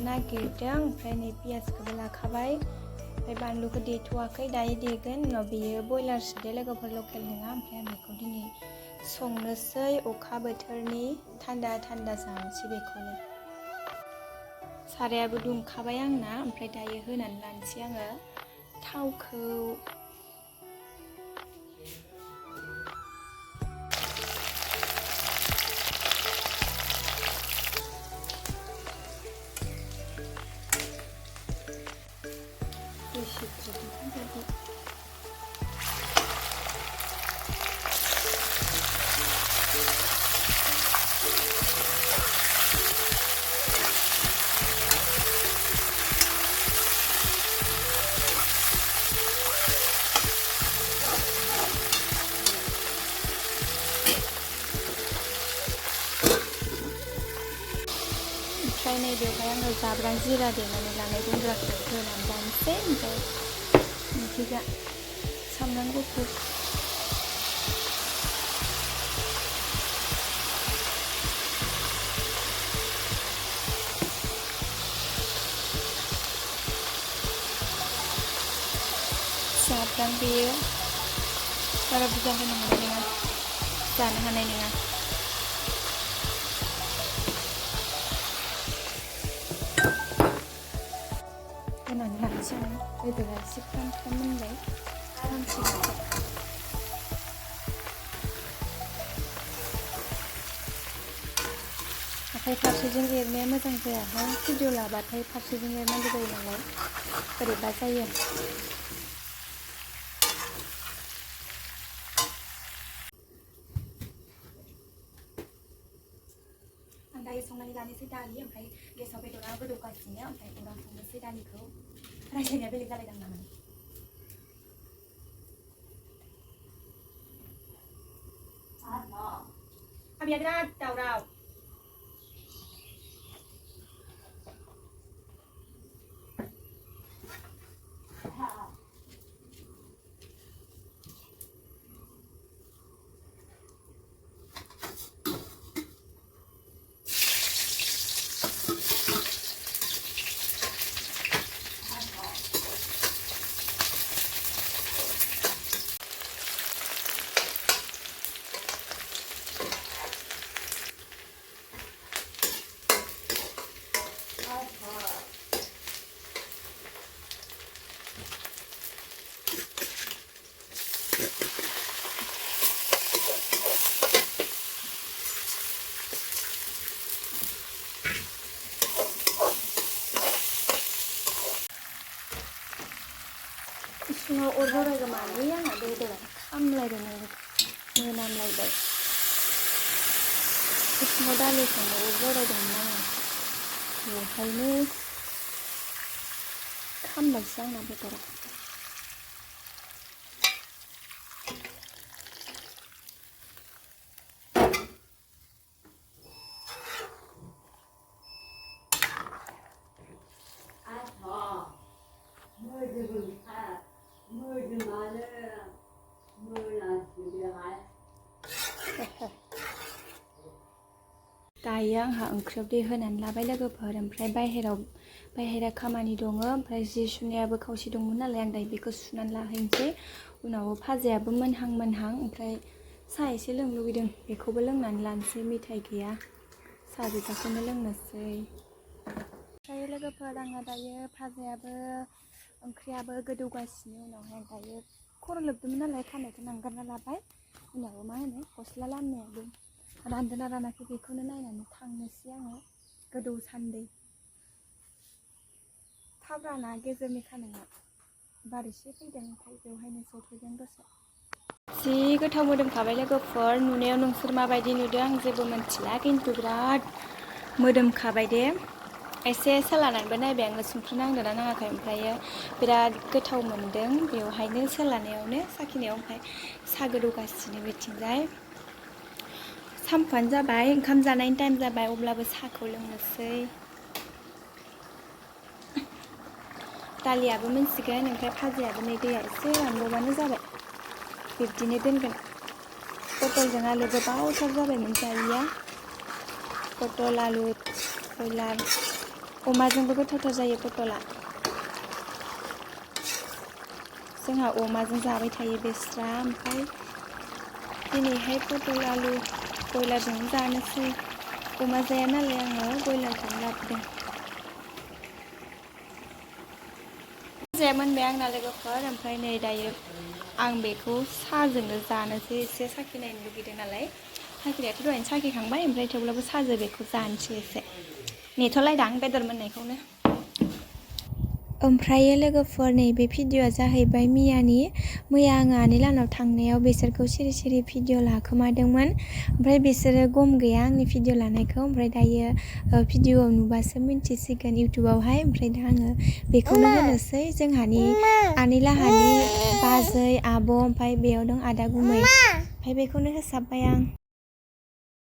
नागिरदों ओमफ्राय नै पियासखौबो लाखाबाय ओमफ्राय बानलुखौ देथ'वाखै दायो देगोन उनाव बेयो बयलारसो दे लोगोफोर लकेल नङा ओमफ्राय आं बेखौ दिनै संनोसै अखा बोथोरनि थान्दा थान्दा जानोसै बेखौनो सारायाबो दुंखाबाय आंना ओमफ्राय दायो होनानै लानोसै आङो थावखौ ओमफ्राय नै बेवहाय आङो जाब्रां जिरा देनानै लानाय गुन्द्राखौ होनानै जानोसै ओमफ्राय ओंख्रिया सामब्राम गुफुर जाब्रां बेयो बारा बुरजा होनो हानाय नङा जानो हानाय नङा होनानै लानोसै आं बेदरा एसे फ्राम फ्राम मोनबाय आरामसे आखाइ फारसेजों एरनाया मोजां जायाहाय भिडिअ लाबाथाय फारसेजों एरनांगौ जायो नालाय बोरैबा जायो आं दायो संनानै लानोसै दालि ओमफ्राय गेसाव बेदरा गोदौगासिनो ओमफ्राय उनाव संनोसै दालिखौ रायज्लायनाया बेलेग जालायदां नामा आबिया बिराद दावराव इसिङाव अर जरायगोमालै आंना बेदरा खामलायबाय मोनामलायबाय इसिङाव दालि संनो अर जरायदोंमोन आङो बेवहायनो खामबायसो आंना बेदरा दायो आंहा ओंख्रियाव दै होनानै लाबाय लोगोफोर ओमफ्राय बाहेरा खामानि दङ ओमफ्राय जि सुनायाबो खावसे दंमोन नालाय आं दायो बेखौ सुनानै लाहैनोसै उनाव भाजायाबो मोनहां ओमफ्राय साहा एसे लोंनो लुगैदों बेखौबो लोंनानै लानोसै मेथाइ गैया साहा गोजाखौनो लोंनोसै ओमफ्राय ओमफ्राय लोगोफोर आंहा दायो भाजायाबो ओंख्रियाबो गोदौगासिनो उनावहाय दायो खर' लोबदोंमोन नालाय खानायखौ नांगारना लाबाय उनाव मा होनो गस्ला लामनायाबो रानदोंना रानाखै बेखौनो नायनानै थांनोसै आङो गोदौ सान्दै थाब राना गेजेरनि खानाया बार एसे फैदों ओमफ्राय बेवहायनो सौफैदों दसे जि गोथाव मोदोमखाबाय लोगोफोर नुनायाव नोंसोर माबायदि नुदों आं जेबो मिन्थिला खिन्थु बिराद मोदोमखाबाय दे एसे सोलानानैबो नायबाय आङो संख्रि नांदोंना नाङाखै ओमफ्रायो बिराद गोथाव मोनदों बेवहायनो सोलानायावनो साखिनायाव ओमफ्राय साहा गोदौगासिनो बिथिंजाय सामफुआनो जाबाय ओंखाम जानायनि टाइम जाबाय अब्लाबो साहाखौ लोंनोसै दालियाबो मोनसिगोन ओमफ्राय भाजायाबो नै दैया एसे रानबावबानो जाबाय बिब्दिनो दोनगोन पटलजों आलु गोबावथार जाबायमोन जायैया पटल आलु बयलार अमाजोंबो गोथावथार जायो पटला जोंहा अमाजों जाबाय थायो बेस्रा ओमफ्राय दिनैहाय पटल आलु बयलारजों जानोसै अमा जाया नालाय आङो बयलारखौनो लाबोदों भाजाया मोनबाय आंना लोगोफोर ओमफ्राय नै दायो आं बेखौ साहाजोंनो जानोसै एसे साखिनायनो लुगैदों नालाय साखिनायाथ' दहायनो साखिखांबाय ओमफ्राय थेवब्लाबो साहाजों बेखौ जानोसै एसे नेथ'लायदां बेदर मोननायखौनो ओमफ्रायो लोगोफोर नैबे भिडिअ'आ जाहैबाय मियानि मैया आङो आनै लाहानाव थांनायाव बिसोरखौ सिरि सिरि भिडिअ' लाखोमादोंमोन ओमफ्राय बिसोरो गम गैया आंनि भिडिअ' लानायखौ ओमफ्राय दायो भिडिअ'आव नुबासो मिन्थिसिगोन इउटुबावहाय ओमफ्राय दा आङो बेखौनो होनोसै जोंहानि आनै लाहानि बाजै आब' ओमफ्राय बेयाव दं आदा गुमै ओमफ्राय बेखौनो होसाबबाय आं